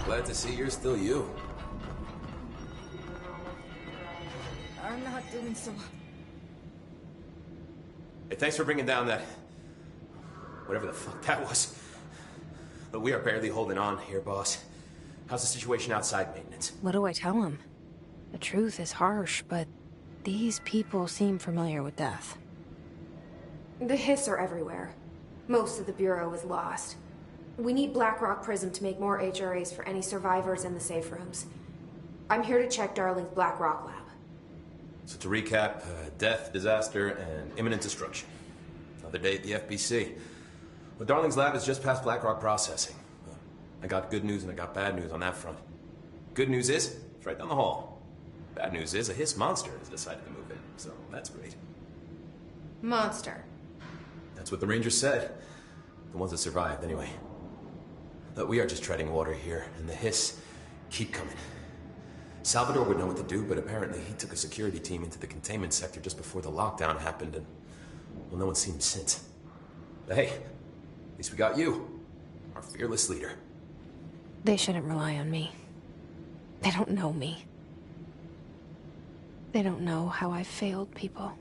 Glad to see you're still you. I'm not doing so. Hey, thanks for bringing down that... whatever the fuck that was. But we are barely holding on here, boss. How's the situation outside maintenance? What do I tell him? The truth is harsh, but these people seem familiar with death. The Hiss are everywhere. Most of the Bureau is lost. We need Blackrock Prism to make more HRAs for any survivors in the safe rooms. I'm here to check Darling's Blackrock lab. So to recap, death, disaster, and imminent destruction. Another day at the FBC. Well, Darling's lab is just past Blackrock processing. I got good news and I got bad news on that front. Good news is, it's right down the hall. Bad news is, a Hiss monster has decided to move in, so that's great. Monster. That's what the Rangers said. The ones that survived, anyway. But we are just treading water here, and the Hiss keep coming. Salvador would know what to do, but apparently he took a security team into the containment sector just before the lockdown happened, and, well, no one's seen him since. But hey, at least we got you, our fearless leader. They shouldn't rely on me. They don't know me. They don't know how I've failed people.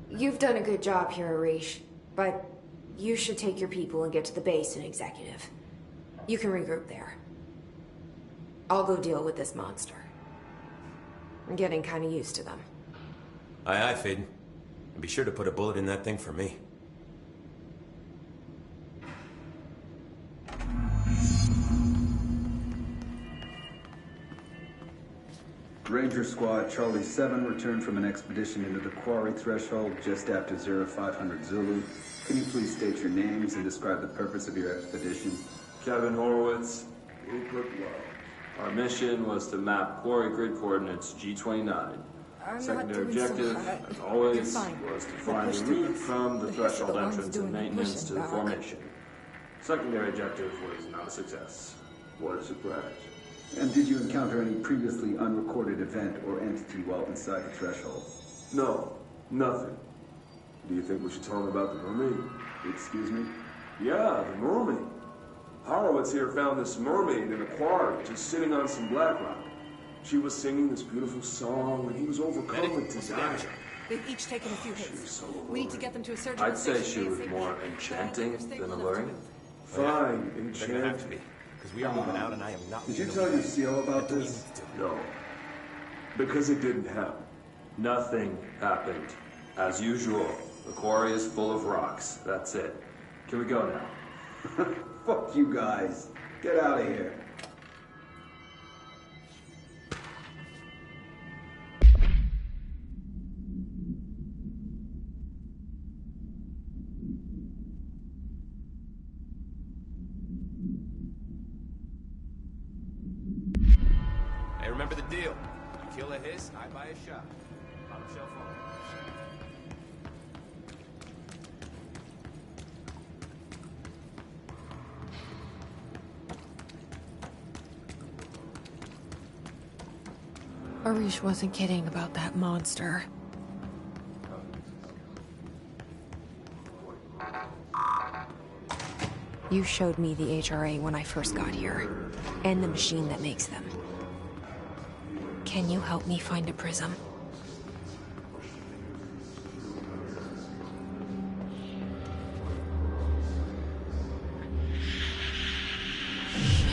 You've done a good job here, Arish, but you should take your people and get to the base and executive. You can regroup there. I'll go deal with this monster. I'm getting kind of used to them. Aye, aye, Faden. And be sure to put a bullet in that thing for me. Ranger Squad Charlie 7 returned from an expedition into the quarry threshold just after 0500 Zulu. Can you please state your names and describe the purpose of your expedition? Kevin Horowitz, Rupert Lowe. Our mission was to map quarry grid coordinates G29. Secondary objective, as always, was to find the route from the threshold entrance and maintenance to the formation. Secondary objective was not a success. What a surprise. And did you encounter any previously unrecorded event or entity while inside the threshold? No, nothing. Do you think we should tell him about the mermaid? Excuse me? Yeah, the mermaid. Horowitz here found this mermaid in a quarry, just sitting on some black rock. She was singing this beautiful song, and he was overcome with desire. They've each taken a few hits. So We need to get them to a surgical I'd say station she was ASAP. more enchanting than alluring. They're Fine, gonna have to enchanting. be. Because we are moving out and I am not... Did you tell your CO about this? No. Because it didn't happen. Nothing happened. As usual, the quarry is full of rocks. That's it. Can we go now? Fuck you guys. Get out of here. Hey, remember the deal. You kill a Hiss, I buy a shot. Bottom shelf only. Arish wasn't kidding about that monster. You showed me the HRA when I first got here, and the machine that makes them. Can you help me find a prism?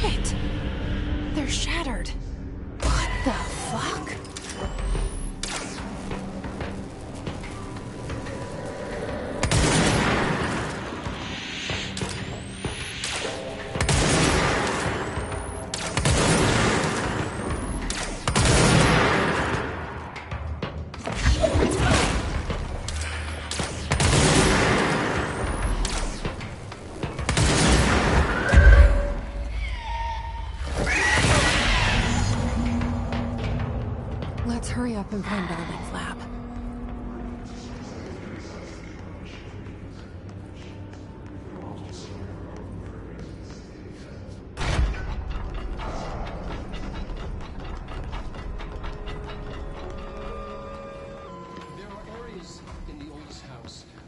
Shit! They're shattered. What the fuck? Let's hurry up and find Darling's lab.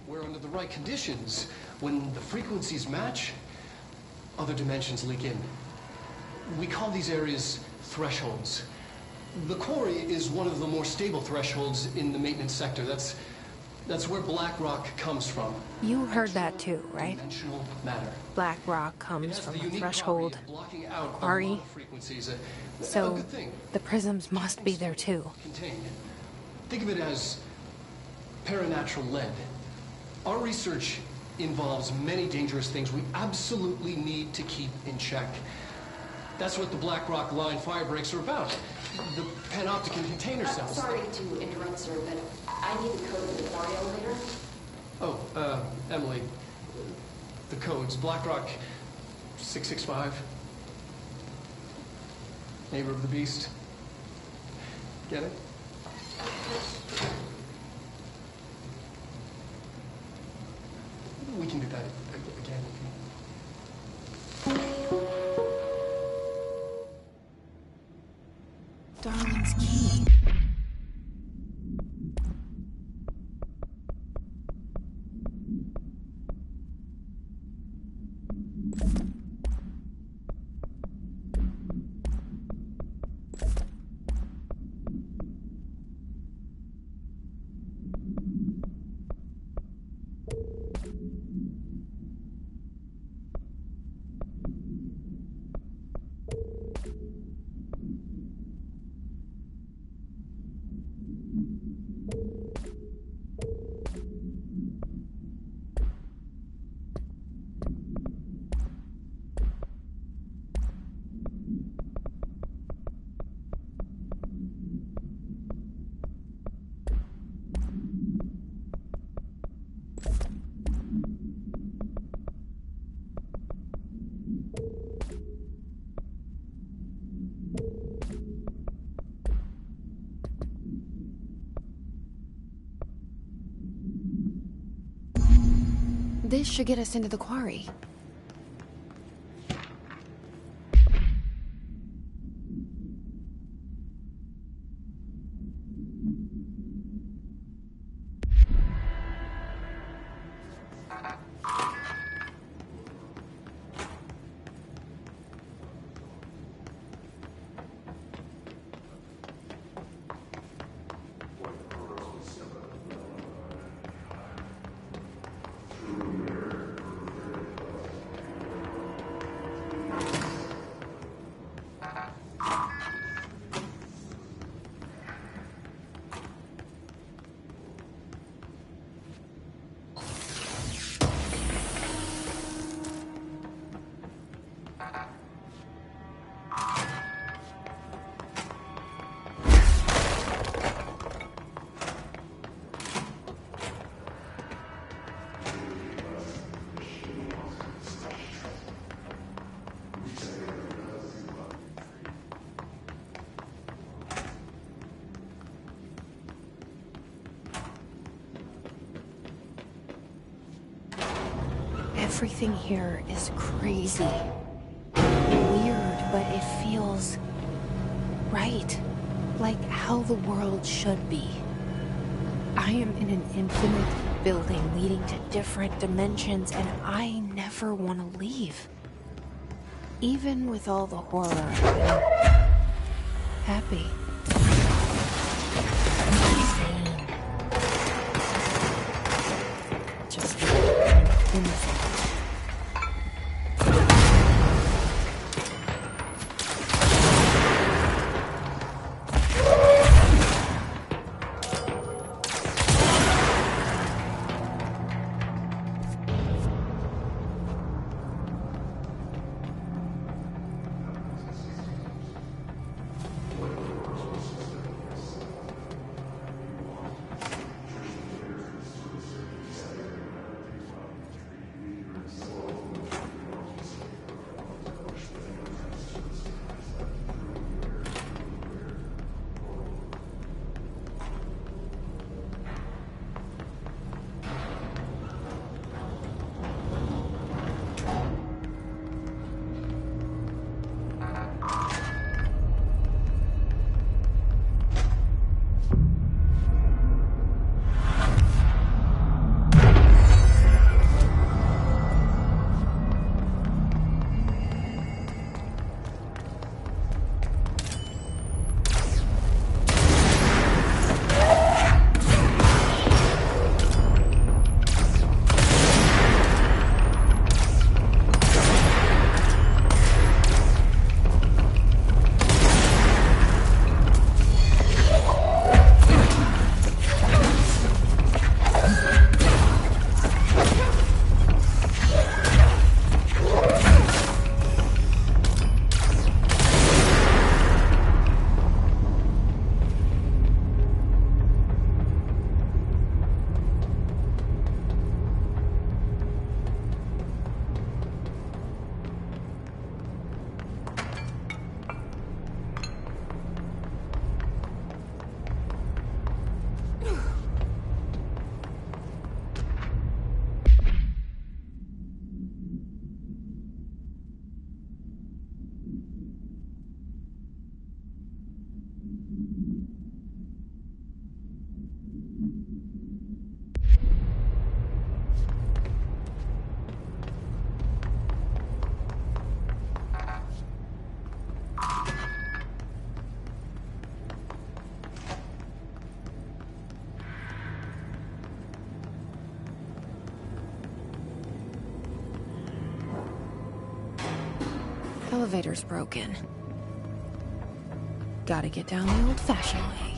where under the right conditions, when the frequencies match, other dimensions leak in. We call these areas thresholds. The quarry is one of the more stable thresholds in the maintenance sector. That's where black rock comes from. You heard that too, right? Dimensional matter. Black rock comes from a threshold, quarry. So the prisms must be there too. Contained. Think of it as paranatural lead. Our research involves many dangerous things we absolutely need to keep in check. That's what the Black Rock line fire breaks are about. The panopticon container cells. Sorry to interrupt, sir, but I need the code for the quarry elevator. Oh, Emily. The codes. Black Rock 665. Neighbor of the Beast. Get it? We can do that again. Darwin's key. This should get us into the quarry. Everything here is crazy. Weird, but it feels right. Like how the world should be. I am in an infinite building leading to different dimensions, and I never want to leave. Even with all the horror, I'm happy. Insane. Just innocent. elevator's broken. Gotta get down the old-fashioned way.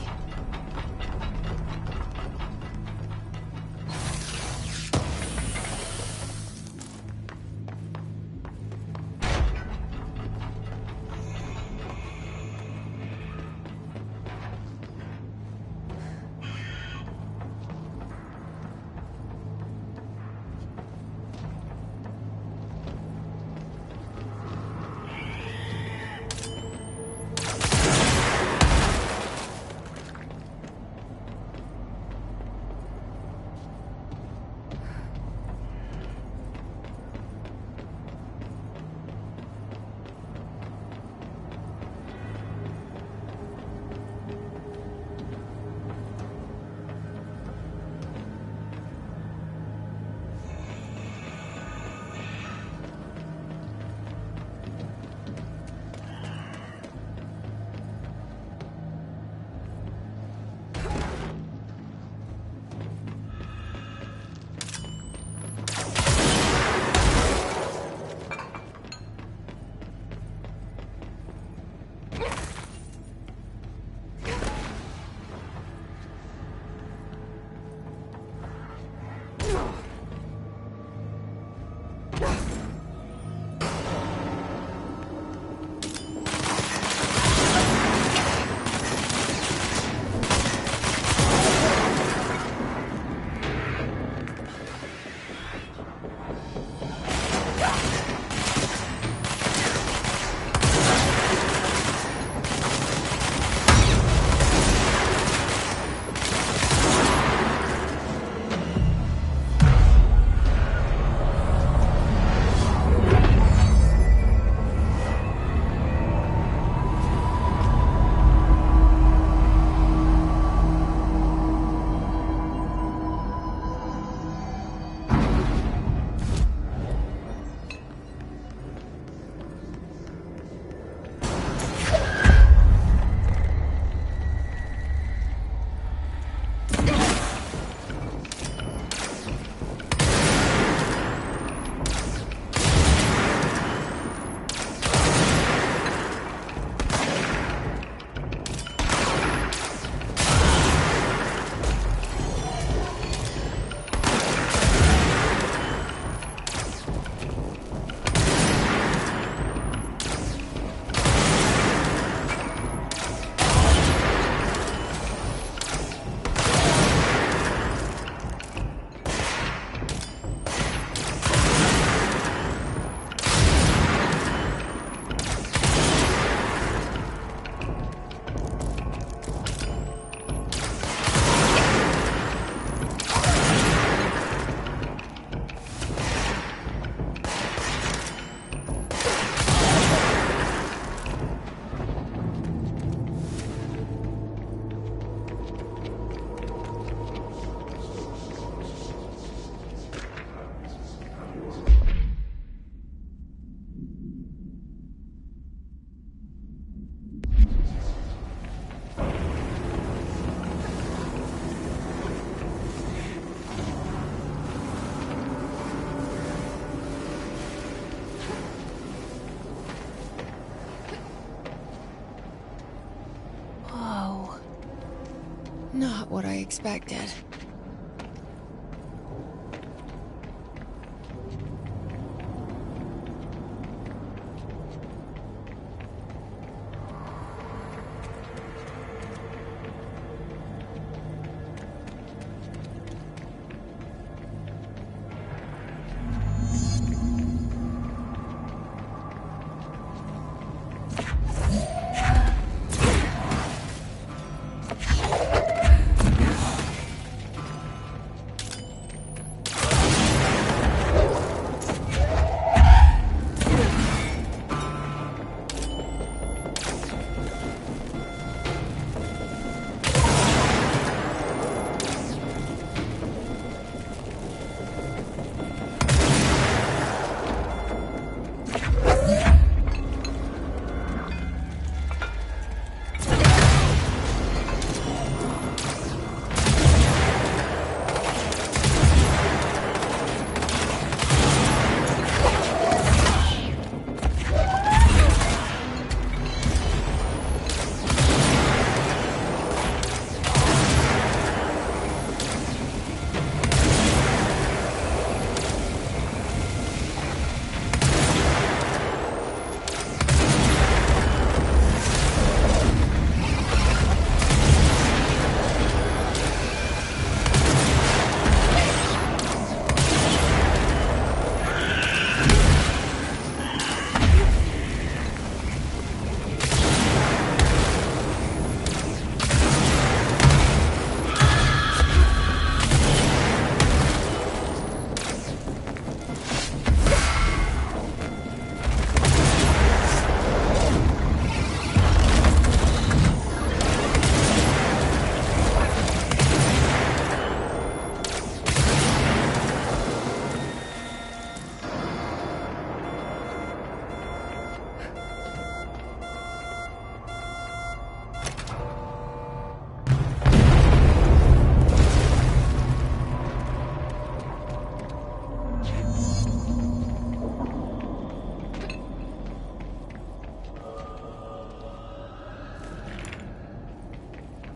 Not what I expected.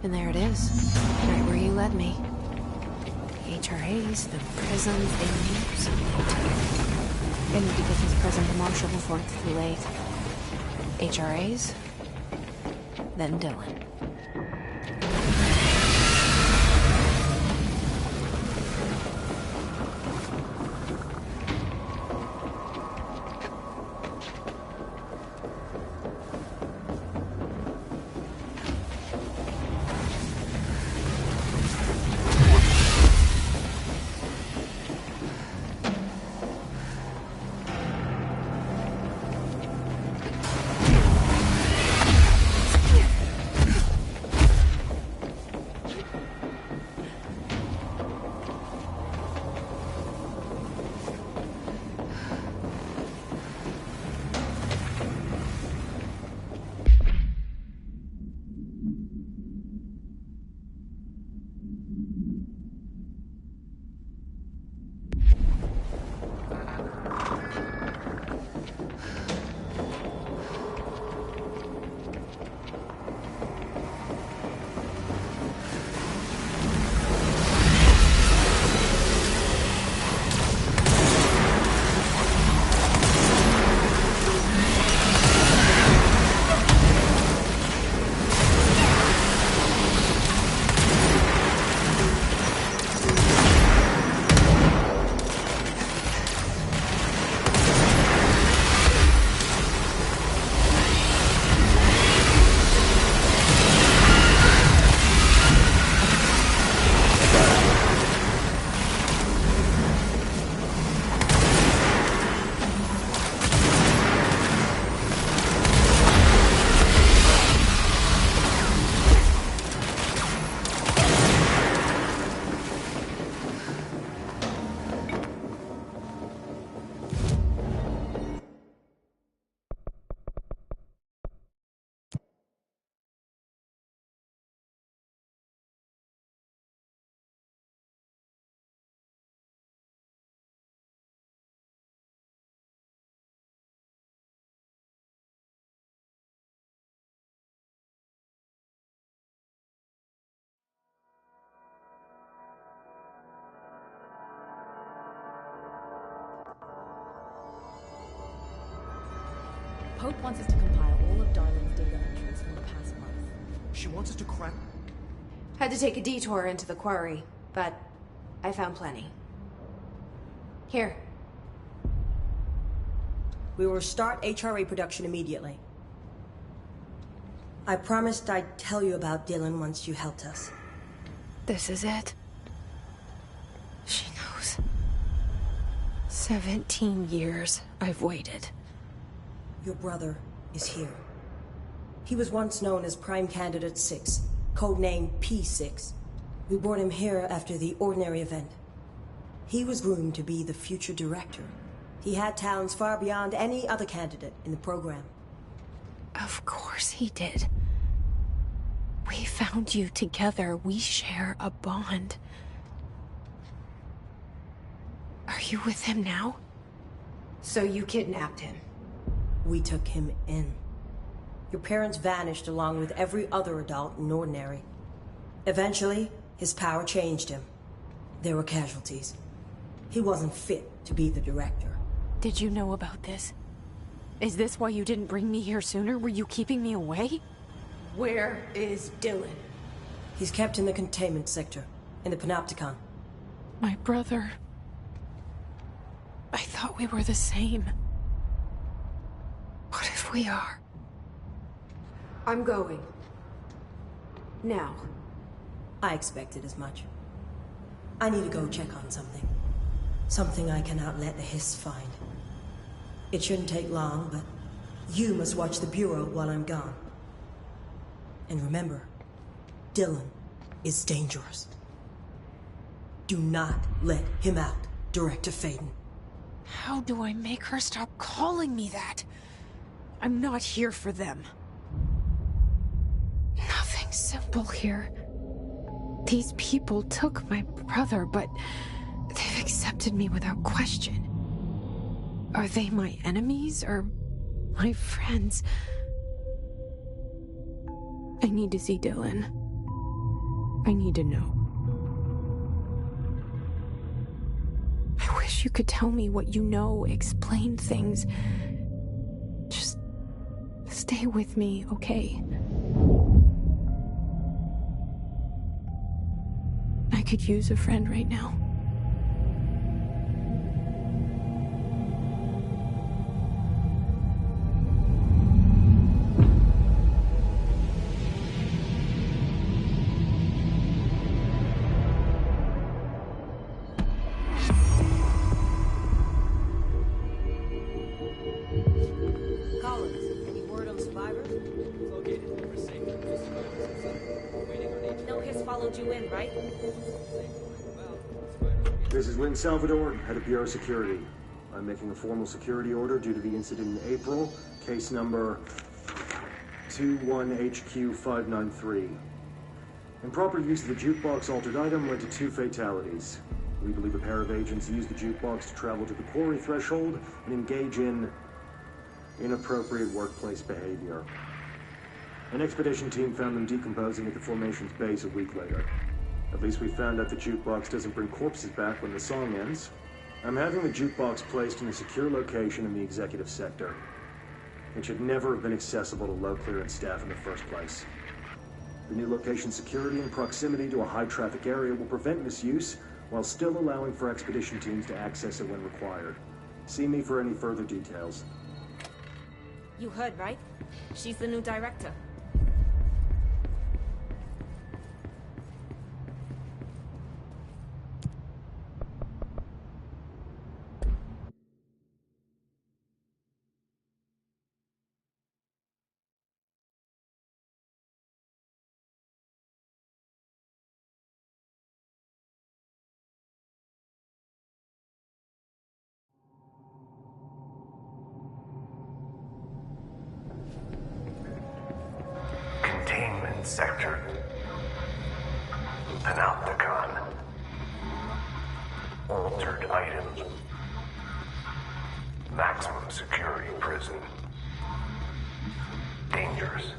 And there it is, right where you led me. HRAs, the prison, they knew something. I need to get this prison to Marshall before it's too late. HRAs, then Dylan. Pope wants us to compile all of Darlin's data entries from the past month. She wants us to crack... Had to take a detour into the quarry, but I found plenty. Here. We will start HRA production immediately. I promised I'd tell you about Dylan once you helped us. This is it. She knows. 17 years I've waited. Your brother is here. He was once known as Prime Candidate 6, codenamed P6. We brought him here after the ordinary event. He was groomed to be the future director. He had talents far beyond any other candidate in the program. Of course he did. We found you together. We share a bond. Are you with him now? So you kidnapped him? We took him in. Your parents vanished along with every other adult in Ordinary. Eventually, his power changed him. There were casualties. He wasn't fit to be the director. Did you know about this? Is this why you didn't bring me here sooner? Were you keeping me away? Where is Dylan? He's kept in the containment sector, in the Panopticon. My brother... I thought we were the same. What if we are? I'm going. Now. I expected as much. I need to go check on something. Something I cannot let the Hiss find. It shouldn't take long, but you must watch the Bureau while I'm gone. And remember, Dylan is dangerous. Do not let him out, Director Faden. How do I make her stop calling me that? I'm not here for them. Nothing simple here. These people took my brother, but they've accepted me without question. Are they my enemies or my friends? I need to see Dylan. I need to know. I wish you could tell me what you know, explain things. Just stay with me, okay? I could use a friend right now. This is Lynn Salvador, head of Bureau Security. I'm making a formal security order due to the incident in April, case number 21HQ593. Improper use of the jukebox altered item led to 2 fatalities. We believe a pair of agents used the jukebox to travel to the quarry threshold and engage in inappropriate workplace behavior. An expedition team found them decomposing at the formation's base a week later. At least we found out the jukebox doesn't bring corpses back when the song ends. I'm having the jukebox placed in a secure location in the executive sector. It should never have been accessible to low clearance staff in the first place. The new location's security and proximity to a high-traffic area will prevent misuse, while still allowing for expedition teams to access it when required. See me for any further details. You heard, right? She's the new director. Containment sector. Panopticon. Altered items. Maximum security prison. Dangerous.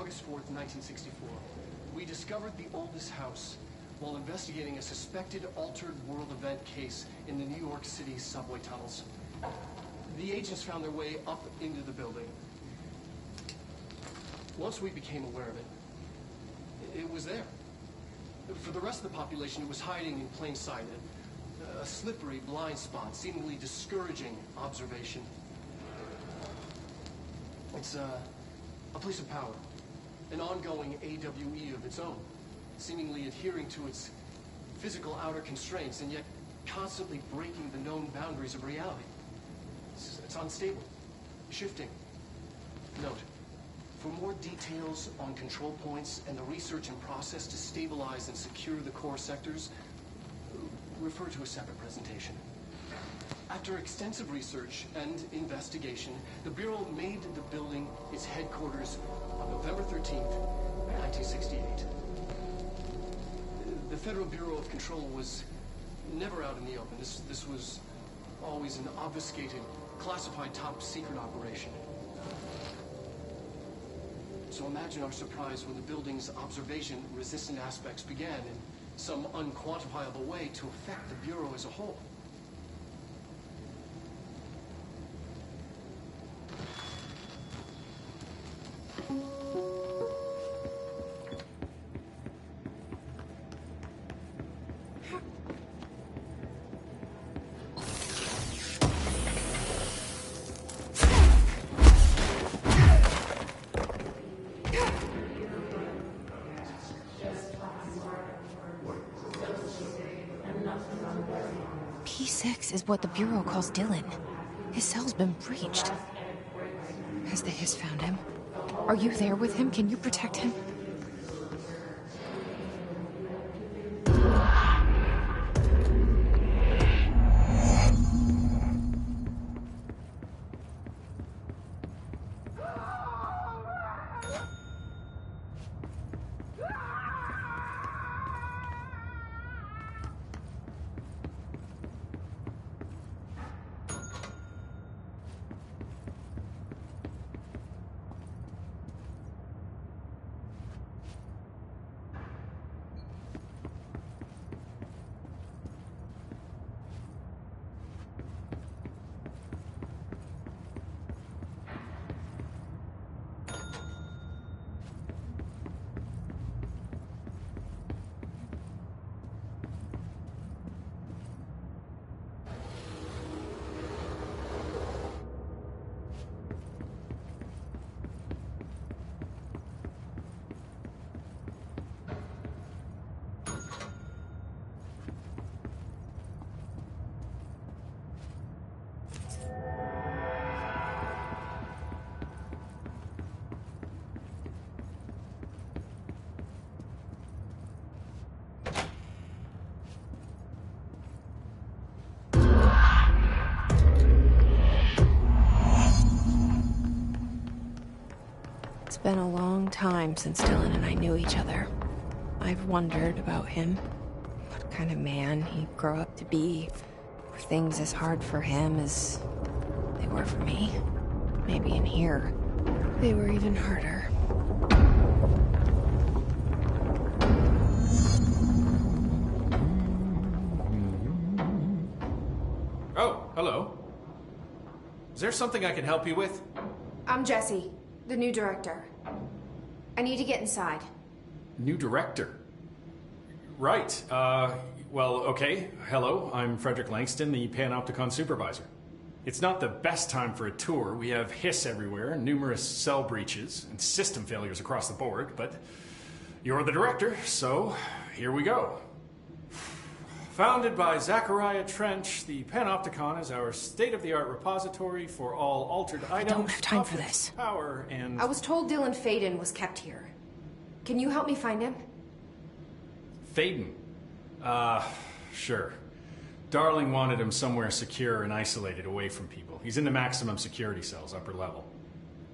August 4th, 1964, we discovered the oldest house while investigating a suspected altered world event case in the New York City subway tunnels. The agents found their way up into the building. Once we became aware of it, it was there. For the rest of the population, it was hiding in plain sight, a slippery blind spot, seemingly discouraging observation. It's a place of power, an ongoing AWE of its own, seemingly adhering to its physical outer constraints and yet constantly breaking the known boundaries of reality. It's unstable, shifting. Note, for more details on control points and the research and process to stabilize and secure the core sectors, refer to a separate presentation. After extensive research and investigation, the Bureau made the building its headquarters on November 13th, 1968. The Federal Bureau of Control was never out in the open. This was always an obfuscated, classified top-secret operation. So imagine our surprise when the building's observation-resistant aspects began in some unquantifiable way to affect the Bureau as a whole. P6 is what the Bureau calls Dylan. His cell's been breached. Has the Hiss found him? Are you there with him? Can you protect him? It's been a long time since Dylan and I knew each other. I've wondered about him. What kind of man he'd grow up to be. Were things as hard for him as they were for me? Maybe in here, they were even harder. Oh, hello. Is there something I can help you with? I'm Jessie, the new director. I need to get inside. New director? Right. Well, okay. Hello, I'm Frederick Langston, the Panopticon supervisor. It's not the best time for a tour. We have Hiss everywhere, numerous cell breaches, and system failures across the board, but you're the director, so here we go. Founded by Zachariah Trench, the Panopticon is our state-of-the-art repository for all altered items. I don't have time for this. Power and... I was told Dylan Faden was kept here. Can you help me find him? Faden? Sure. Darling wanted him somewhere secure and isolated away from people. He's in the maximum security cells, upper level.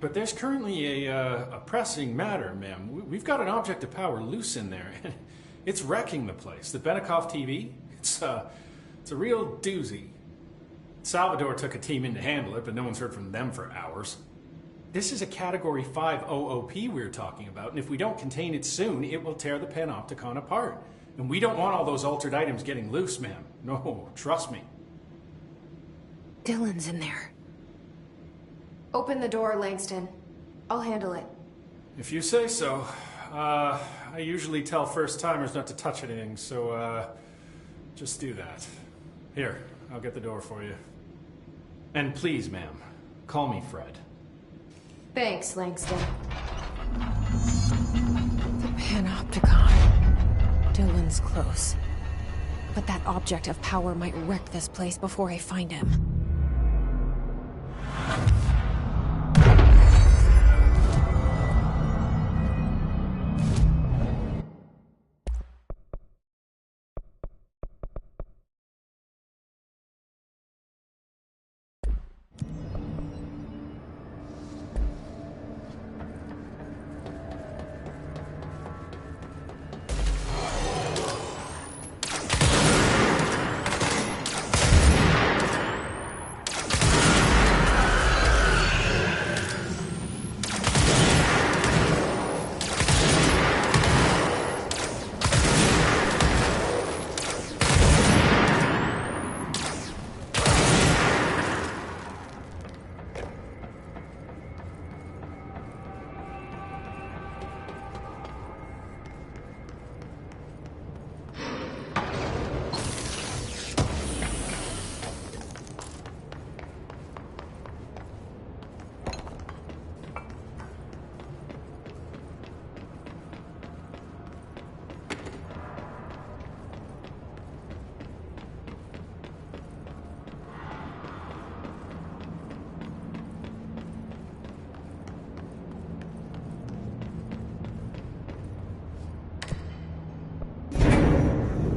But there's currently a pressing matter, ma'am. We've got an object of power loose in there. It's wrecking the place. The Benikoff TV? It's a real doozy. Salvador took a team in to handle it, but no one's heard from them for hours. This is a Category 5 OOP we're talking about, and if we don't contain it soon, it will tear the Panopticon apart. And we don't want all those altered items getting loose, ma'am. No, trust me. Dylan's in there. Open the door, Langston. I'll handle it. If you say so. I usually tell first-timers not to touch anything, so, just do that. Here, I'll get the door for you. And please, ma'am, call me Fred. Thanks, Langston. The Panopticon. Dylan's close. But that object of power might wreck this place before I find him.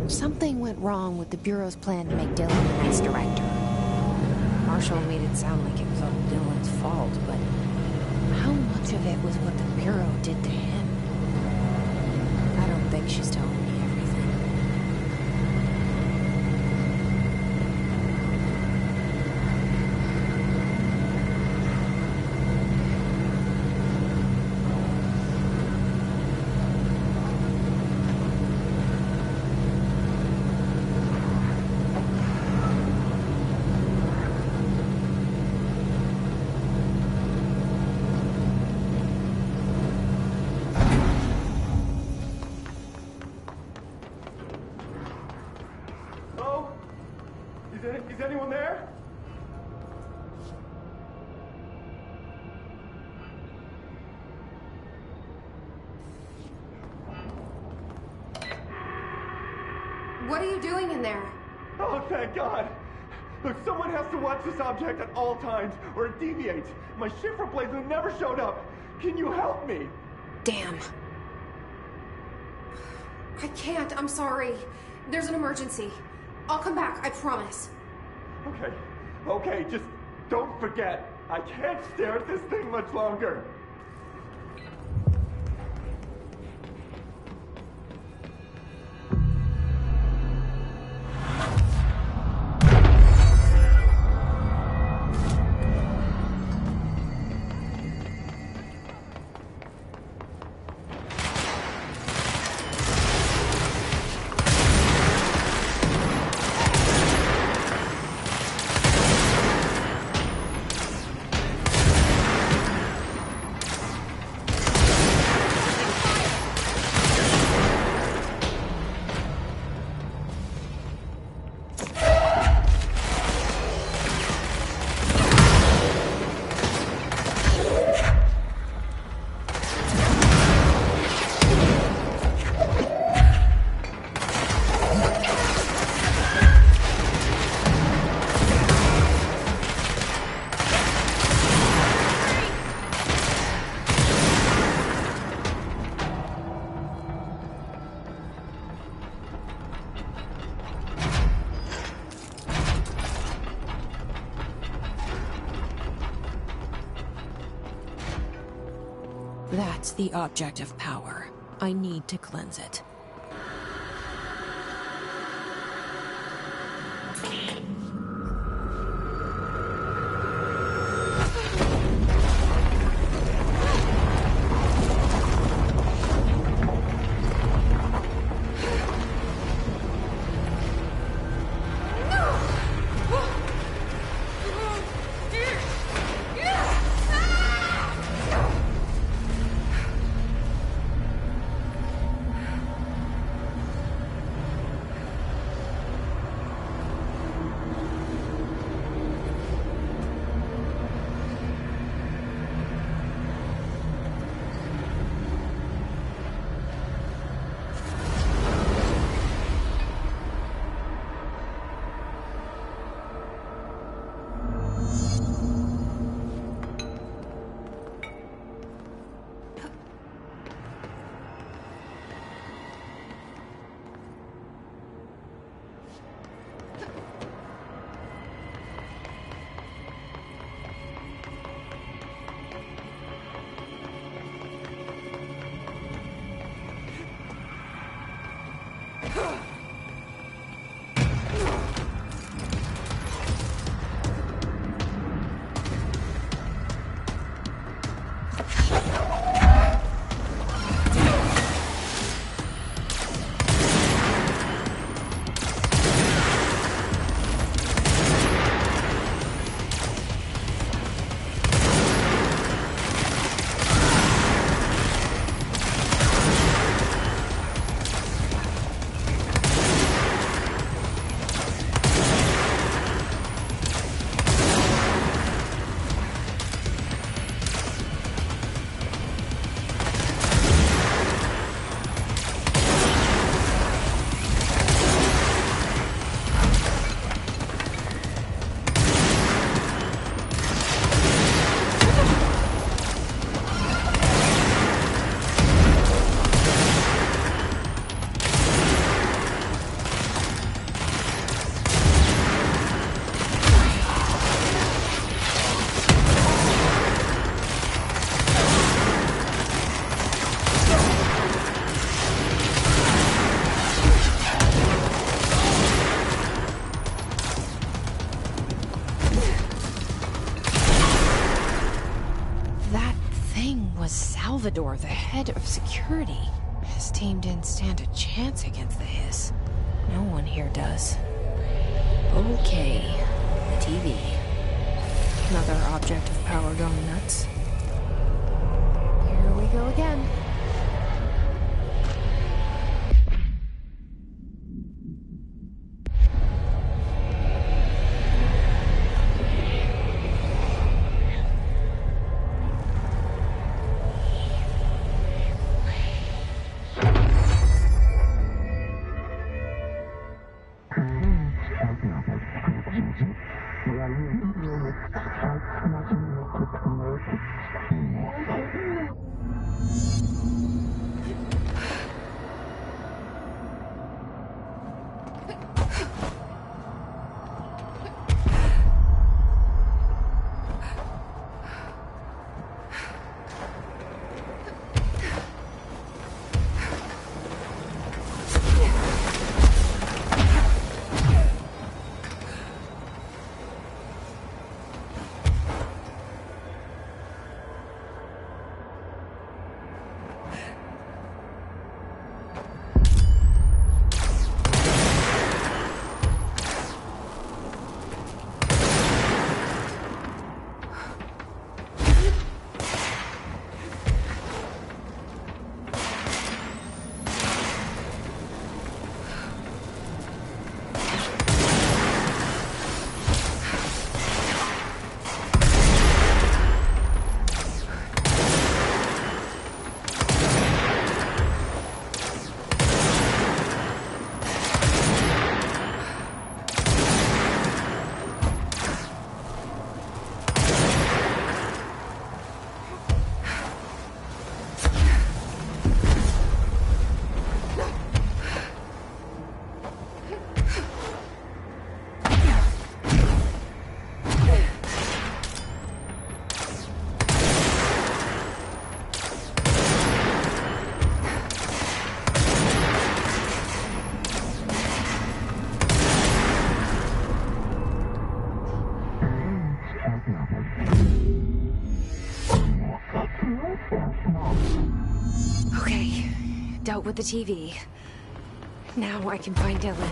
Something went wrong with the Bureau's plan to make Dylan the next director. Marshall made it sound like it was all Dylan's fault, but how much of it was what the Bureau did to him? I don't think she's telling me everything. Is anyone there? What are you doing in there? Oh, thank God! Look, someone has to watch this object at all times, or it deviates. My shift replacement never showed up. Can you help me? Damn. I can't, I'm sorry. There's an emergency. I'll come back, I promise. Okay, just don't forget. I can't stare at this thing much longer. That's the object of power. I need to cleanse it. Salvador, the head of security. His team didn't stand a chance against the Hiss. No one here does. Okay, the TV. Another object of power going nuts. Here we go again. Okay, dealt with the TV. Now I can find Dylan.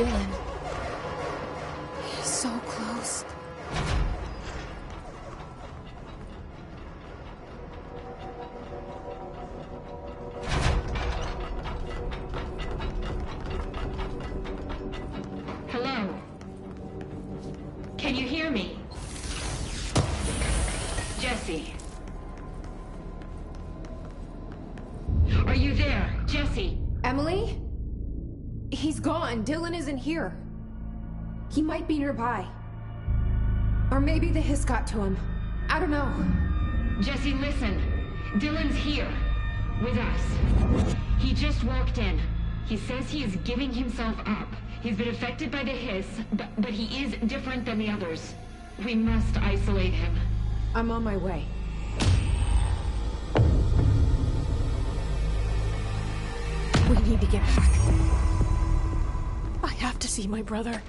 Dylan. He's so close. Hello? Can you hear me? Jesse? Are you there, Jesse? Emily? He's gone. Dylan isn't here. He might be nearby. Or maybe the hiss got to him. I don't know. Jesse, listen. Dylan's here. With us. He just walked in. He says he is giving himself up. He's been affected by the hiss, but he is different than the others. We must isolate him. I'm on my way. We need to get back. I have to see my brother.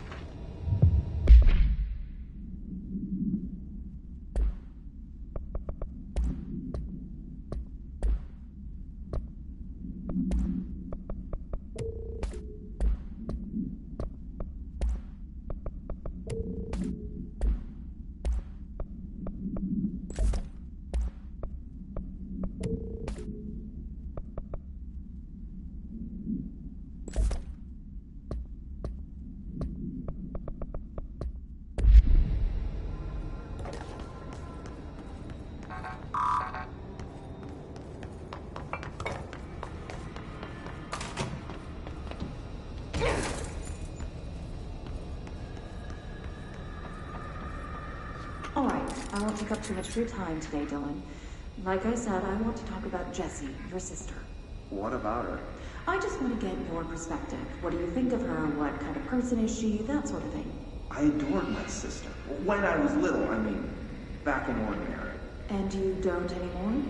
I won't take up too much of your time today, Dylan. Like I said, I want to talk about Jessie, your sister. What about her? I just want to get your perspective. What do you think of her? What kind of person is she? That sort of thing. I adored my sister. When I was little, I mean, back in Ordinary. And you don't anymore?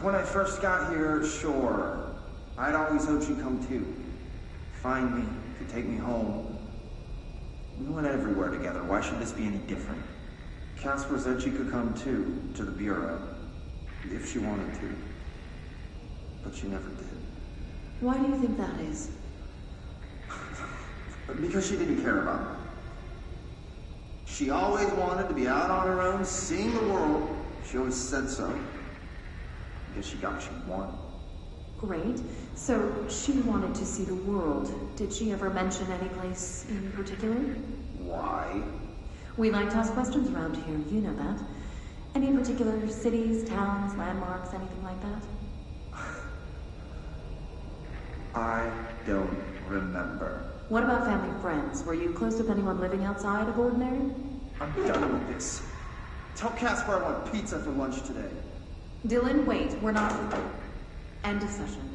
When I first got here, sure. I'd always hoped she'd come too. Find me, could take me home. We went everywhere together. Why should this be any different? Casper said she could come too, to the Bureau, if she wanted to. But she never did. Why do you think that is? Because she didn't care about me. She always wanted to be out on her own, seeing the world. She always said so. I guess she got what she wanted. Great. So she wanted to see the world. Did she ever mention any place in particular? Why? We like to ask questions around here, you know that. Any particular cities, towns, landmarks, anything like that? I don't remember. What about family and friends? Were you close with anyone living outside of Ordinary? I'm done with this. Tell Casper I want pizza for lunch today. Dylan, wait. We're not... End of session.